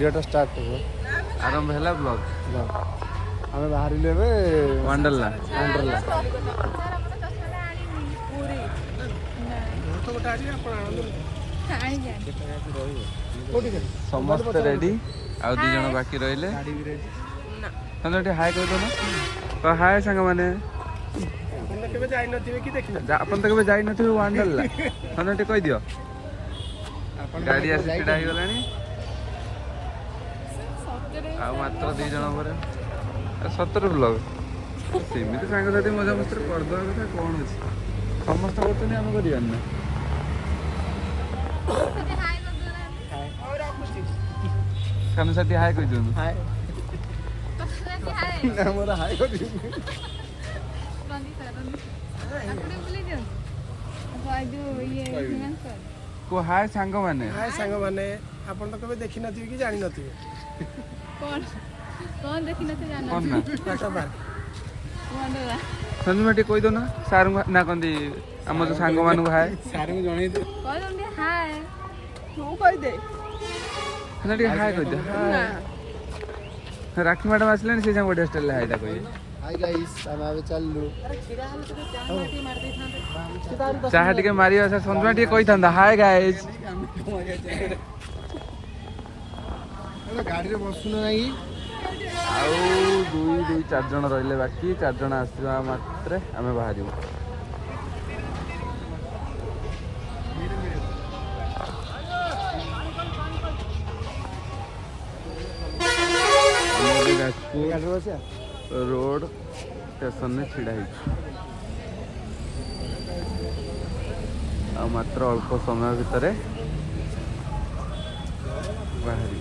भिडियोटा start हो आरंभ है ब्लॉग आम बाहर वंडरला समस्त रेडी आउ दी जन बाकी रहिले संजय हाय कह दो ना हाय सांग मैंने अपन तो कभी जाई नथिबे वंडरला संजय कह दियो गाड़ी आसी छिड़ा हो गलानी आ मात्र 2 जन पर 17 ब्लॉग सेमिति सांग साथी मजा मस्ती कर दो कथा कोन अछि समस्त करतनी हम करियन ना सामने साथी हाय कह दियो हाय ना मोर हाय कर दियो को हाय सांग माने आपण तो कभी देखि नथिबे कि जानि नथिबे कौन देखि नथे जानो कोन ना वंडरला संजू माटी कह दो ना सार ना कंदी हम जो सांग मानु हाय सार को जणै दे कह दे हाय तू कह दे संजू हाय कह दे राखी मैडम आसले से जा बडे स्टाइल हाय दा कहि हाय गाइस हम आबे चललु चाहा टिके मारियो से संजू माटी कहि थांदा हाय गाइस गाड़ी रे बसुन नाही आउ 4 जन रहिले बाकी 4 जन आसीबा मात्रे आमे बाहरिबो रोड स्टेशन में छिड़ा आ मात्र अल्प समय भितर बाहरी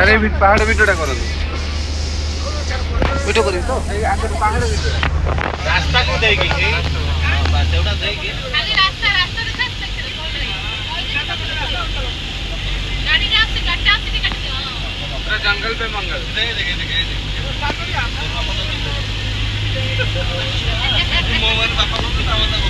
अरे पहाड़ वीडियोटा कर वीडियो करी तो पहाड़ वीडियो रास्ता को देगी सेवटा देगी खाली रास्ता रास्ता रे गाड़ी रास्ते गट्टा से काट दो पूरा जंगल पे मंगल देखे मोहन पापा को बतावता को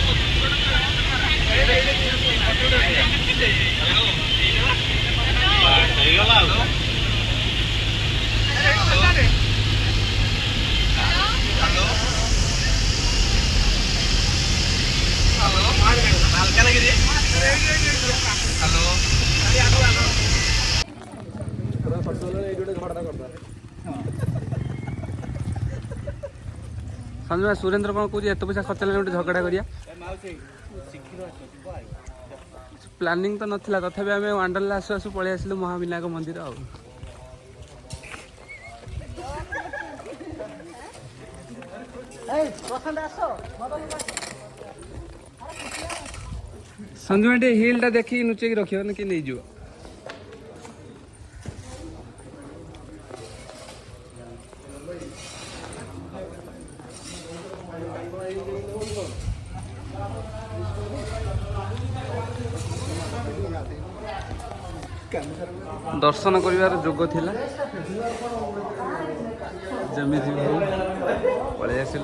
संजय सुरेंद्र कौन कौन एत पैसा खर्च गोटे झगड़ा करिया प्लानिंग तो नथिला तथापि आम वंडरला आसु आसु पलि आसिलु महाविनायक मंदिर आ संजय टे हिल टा देखी नुचेक रखियो ना कि नहीं जो दर्शन करिवार जोग थिला जमिति पळे आसिल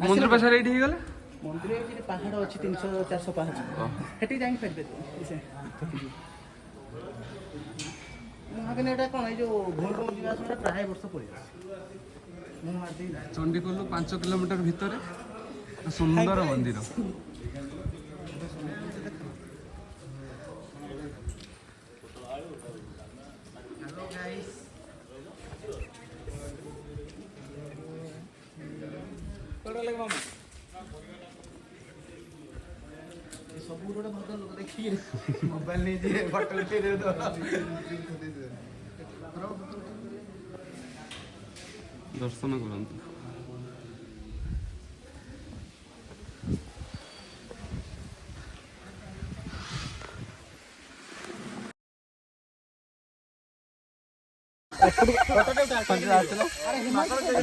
मंदिर पास रेडी गला मंदिर पहाड़ अच्छी 300-400 पहाड़ जाए ମୁଁ ଭାବିନି ଏଇଟା କ'ଣ ଏଇ ଯୋଉ ଭୂମିକମ୍ପ ଯିବା ଆସିବାଟା ପ୍ରାୟ ବର୍ଷ ପଡ଼ିଯାଉଛି। ମୁଁ ମାରିଦେଇ ଚଣ୍ଡିଖୋଲରୁ 5 କିଲୋମିଟର ଭିତରେ ସୁନ୍ଦର ମନ୍ଦିର। Hello guys. ସବୁ ଗୋଟେ ଭଲ ଲୋକ ଦେଖିକି ମୋବାଇଲ ନେଇଯିବେ ଫଟୋ ଉଠେଇଦେବେ ତ। ଦର୍ଶନ କରନ୍ତୁ।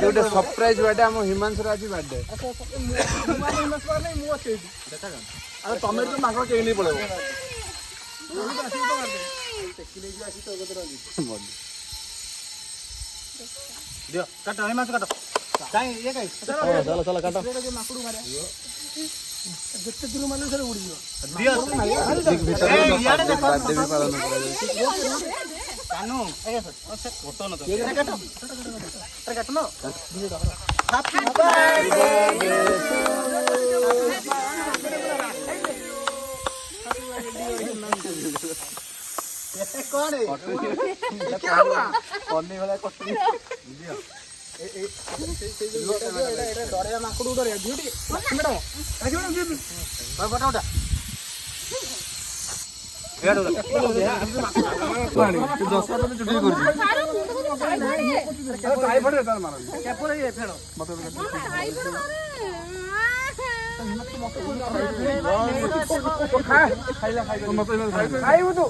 ଗୋଟେ ସରପ୍ରାଇଜ ବାର୍ଥଡେ ଆମ ହିମାଂଶୁର ଆଜି ବାର୍ଥଡେ। ଆରେ ତମେ ତ ମାଙ୍କଡ଼ କେହି ନେଇ ପଳେଇବ। ଦିଅ କାଟ ଏ ମାଛ କାଟ। କାଇଁ ଇଏ କାଇଁ ଚାଲ ଚାଲ କାଟ। ମାଙ୍କଡ଼ ମାରିଆ ଯେତେ ଦୂର ମାନେ ସେରେ ଉଡ଼ିଯିବ। ଦିଅ ଇଆଡ଼େ ଦେଖ ବାର୍ଥଡେ ବି ପାଳନ କରାଯାଉଛି। କାନୁ ସେ କୋଟ ନ କାଟ କାଟ ନ ହାପି ବାର୍ଥଡେ कौन है क्या हुआ पन्नी वाला कटनी दियो ए ए डरे माकुड़ डरे ड्यूटी मैडम आजो ड्यूटी बटा उठा यार उठा तू 10 मिनिट चुटी कर काय पड़े तार मारो क्या पड़े ये फेड़ो मत खाइबो तू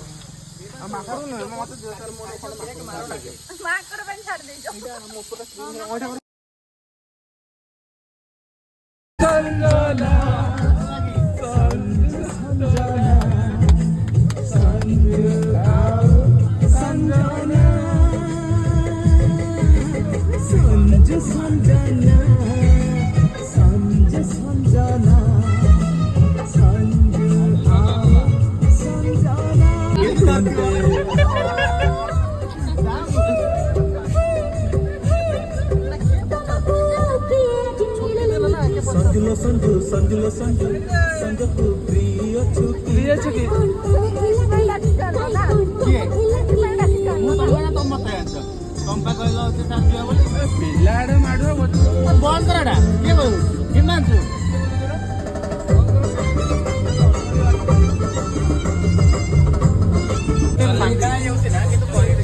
बंद कराडा के कहू हिमांशु फांका होती ना कि तो कहि दे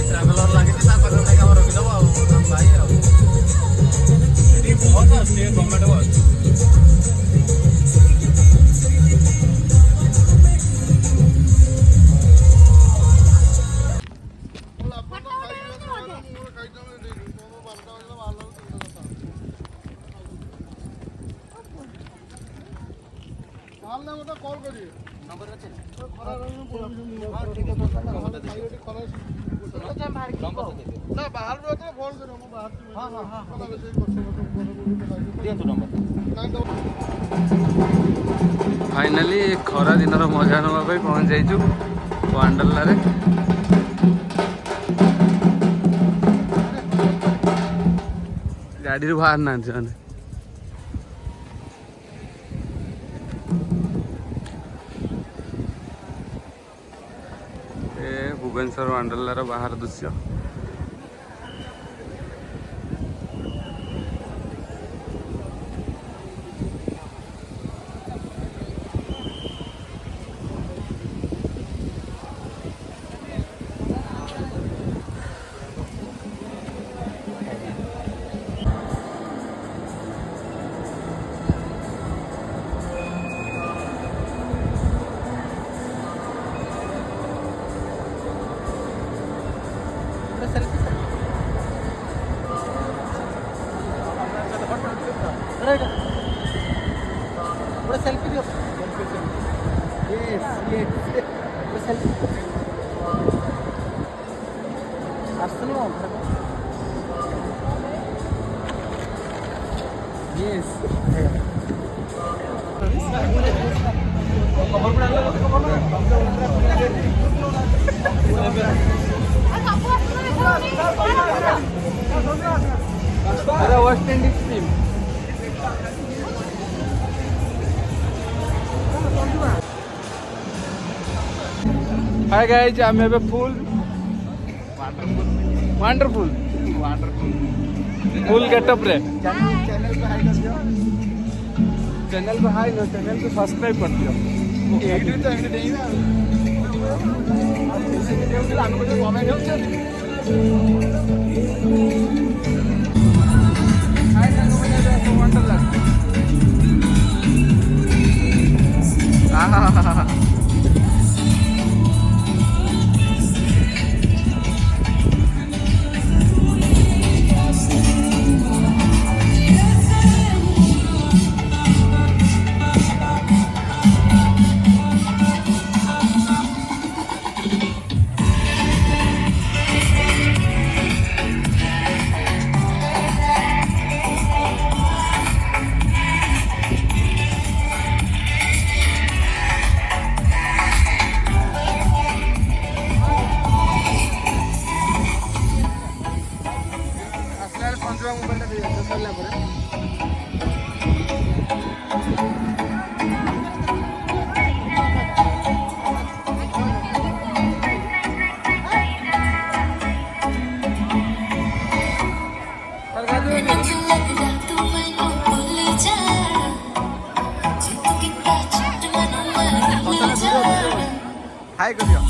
ट्रैवलर लागे ता पाखर लागे हम रखि दबो आ भाई आ एडी बहुत से गवर्नमेंट बस कॉल करिए नंबर আছে ना बाहर में तो फोन करो मैं बाहर हां हां हां दियंतु नंबर फाइनाली खरा दिन मजा नवा पहुंच जाइछु वंडरला रे। गाड़ी बाहर ना जाने भुवनेश्वर वंडरला बाहर दृश्य। सेल्फी दियो यस यस सेल्फी आसनो West Indies team. Hi guys, आम एबे फुल वंडरफुल फुल गेटअप रे। चैनल को हाई नो, चैनल को सब्सक्राइब कर दियो। वंडरलैंड हाय कर दियो।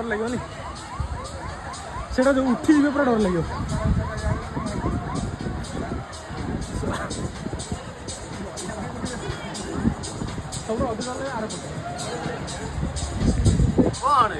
डर लगे सेटा जो उठी जी पूरा डर लगे सब अधिक आर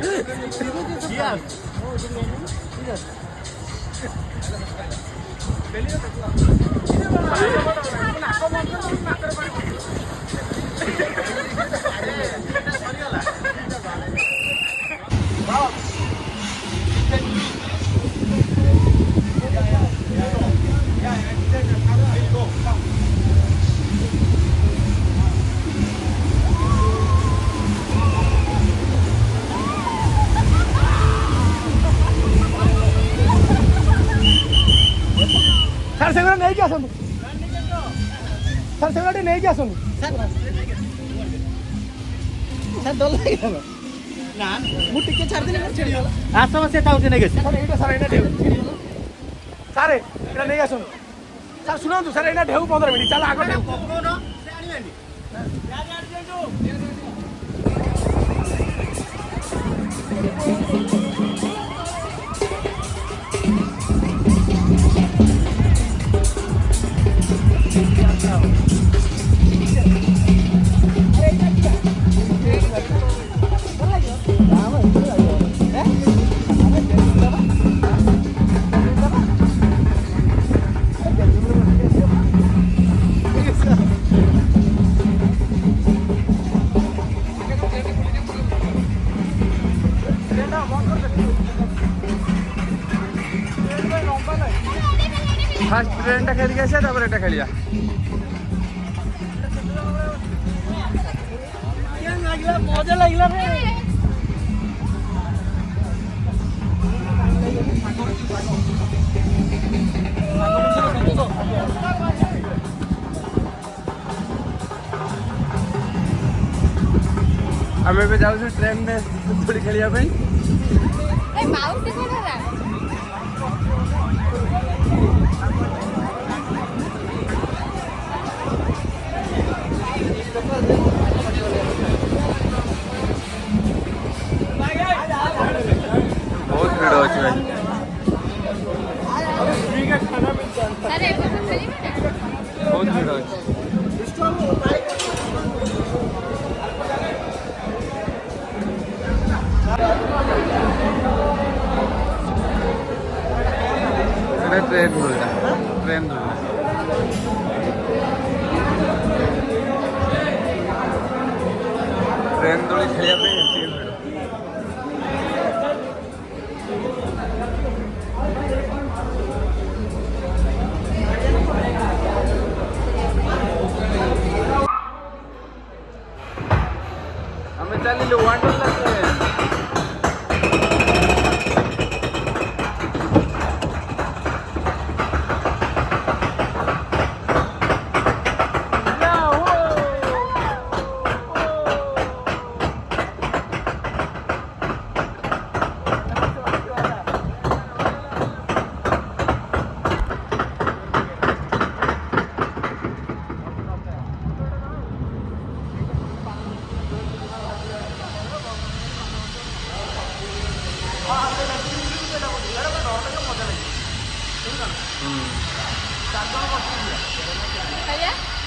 सर से नहीं क्या सुन सर से नहीं क्या सुन सर डर लगे ना मु टिके छाड़ देले छेड़ी होला आसम से ताऊ से नहीं गए सर एटा सर एटा ढेउ सर एटा नहीं आसुन सर सुनो सर एटा ढेउ 15 मिनिट चल आगो ढेउ कोन से आनिबेनी याद याद देजो फास्ट ट्रेन खेल के आसे तापर एटा खेलिया मजा लगिला रे आम ए जाऊँ ट्रेन में थोड़ी खेलिया बहुत भीड़ अच्छी भाई बहुत भीड़ अच्छी ट्रेन दूल्हा ट्रेन दूल्हा ट्रेन दूली खेलिया हमें चलिए वंडरलैंड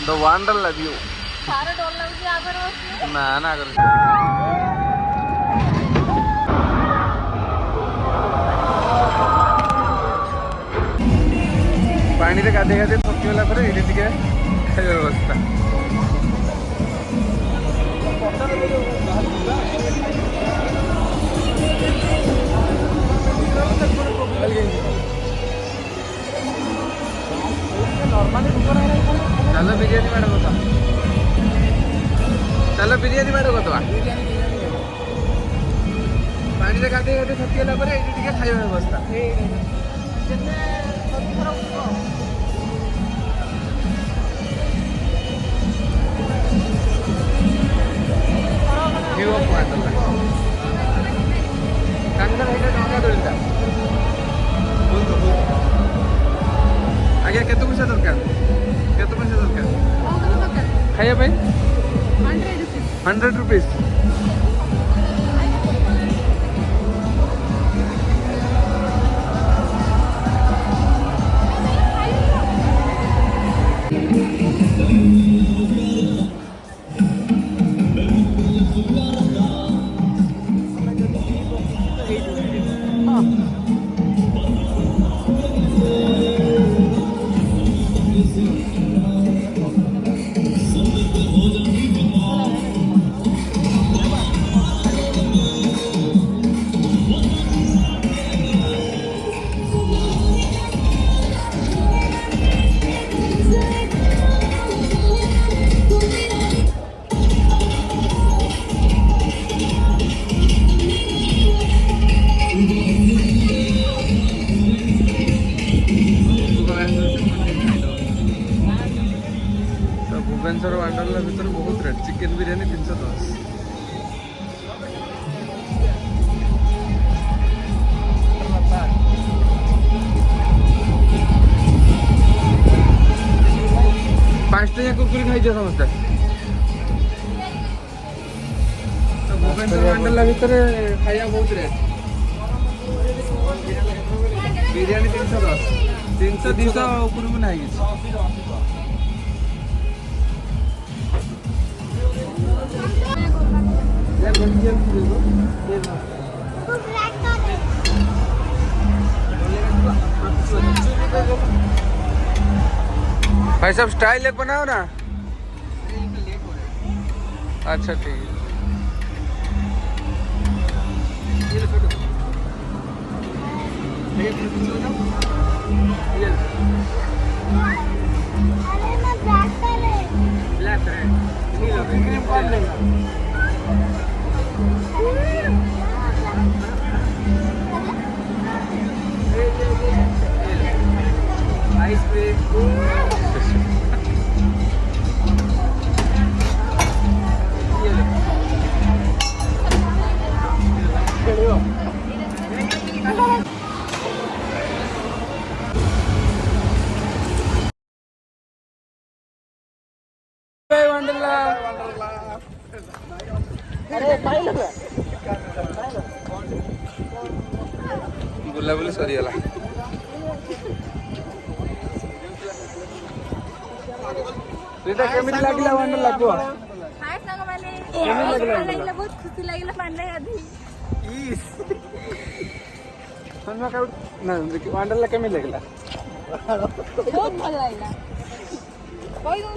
The Wonderland view. सारा डर लगुଛି आगर बस ना ना आगर पानी रे गाधे गाधे थकी गला पर एठी टिके खाଇବା व्यवस्था चलो बिरयानी मैडम बता चलो बिरयानी मैडम बता पानी रे गाधे गाधे थकी गला पर एठी टिके खाଇବା व्यवस्था view of Wonderland kangar heita डंगा दोलता आगे केते पैसा दरकार खाइया भाई 100 रुपीस चिकेन बिरयानी 310। पाँच टकिया कुरकुरी खाई समस्ते भुवनेश्वर वांडरला भितर खाଇବା बहुत रेट बिरयानी 310 300 उपरକୁ ନାହିଁ କିଛି भाई साहब स्टाइल एक बनाओ ना। अच्छा ठीक है। बुलाबुली सरीगला केमिति लागला वंडरला को हाय संग माने लागला बहुत खुशी लागला पांडे आधी इस सन्मा का ना वंडरला केमिति लागला बहुत भल लागला कोई दो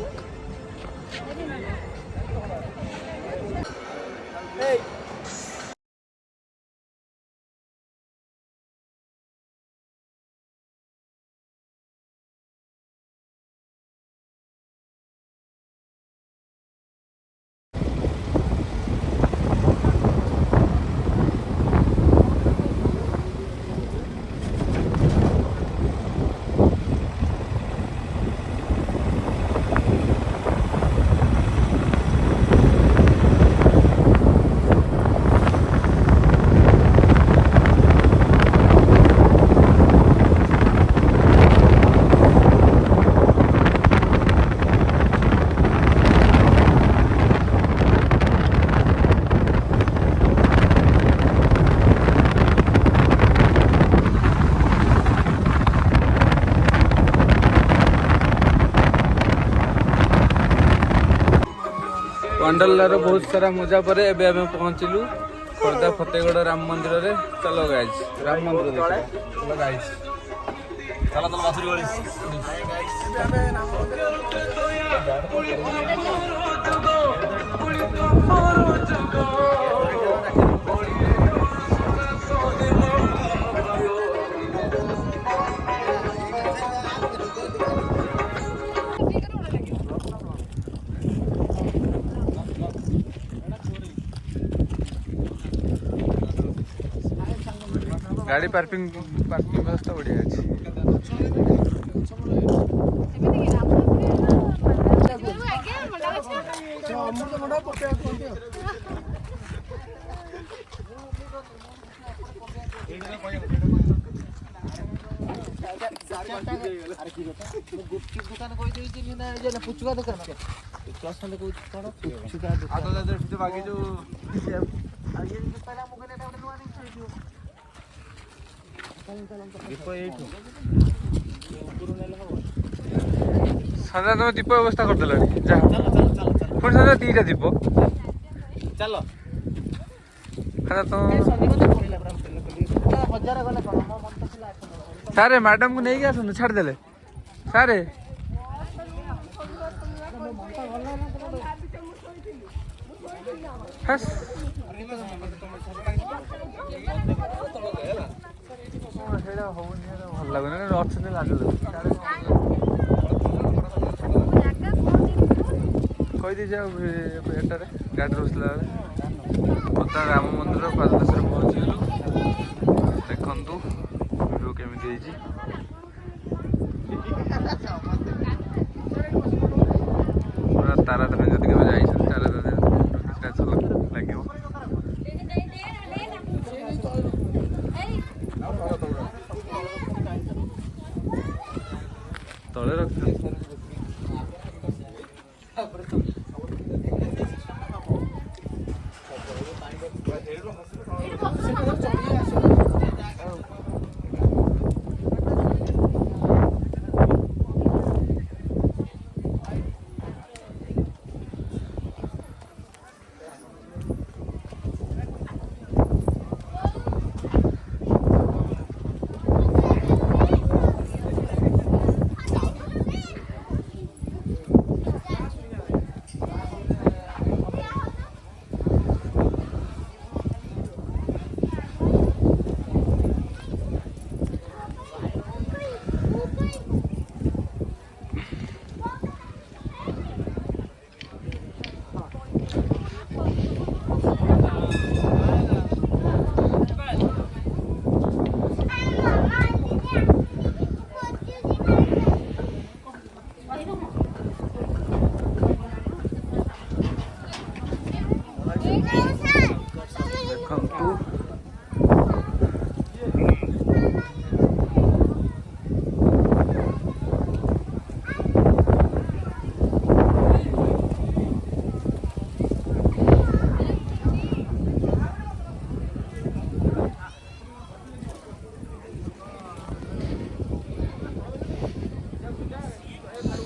वंडरलार बहुत सारा मजा पर एबे हमें पहुंचलु खोर्धा फतेगढ़ राम मंदिर रे। चलो गाइस राम मंदिर देखो। चलो गाइस चलो चलो बासुरी वाली गाड़ी पार्किंग व्यवस्था बढ़िया अच्छी। दुकान कोई देई ना जे पुचका दुकान के क्लास में कोई कौन पुचका दुकान आतो दादर से बाकी जो आगे पहला मुगने ता नुआ नहीं छेदियो दीप एठो ऊपर नेले हो सादा तो दीप व्यवस्था कर देला जा चलो चलो चलो चलो पुन सादा तीटा दीप चलो खाना तो संदीप तो पहिला बराबर हजार गले कोन मन तो खिला सारे मैडम को नहीं गया सुन छाड़ देले सारे हस हेडा होउनी हेडा भल लागने रछने लागले कहि दि जाओ एटारे गाडी रोसला पता राम मंदिर पाददेशरे पहुंचलु देखंतु वीडियो केमिति हेजी पूरा तारा तारा जदि केबे जाइछन तारा ତଳେ ରଖ।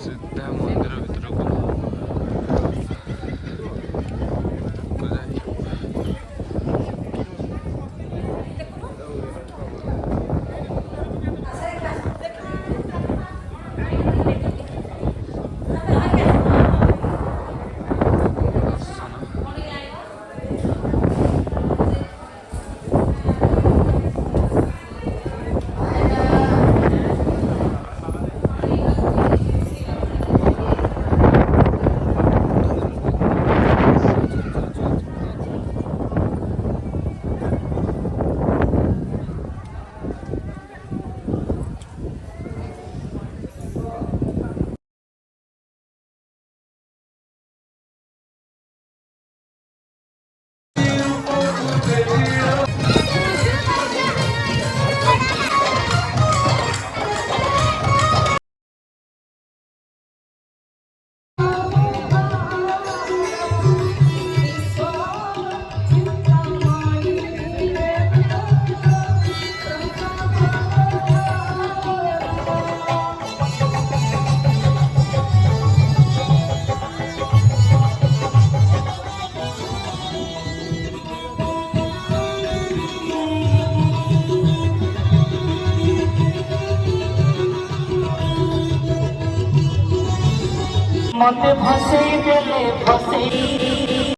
ସିଧା ମନ୍ଦିର ଭିତରକୁ मते भसई देले भसई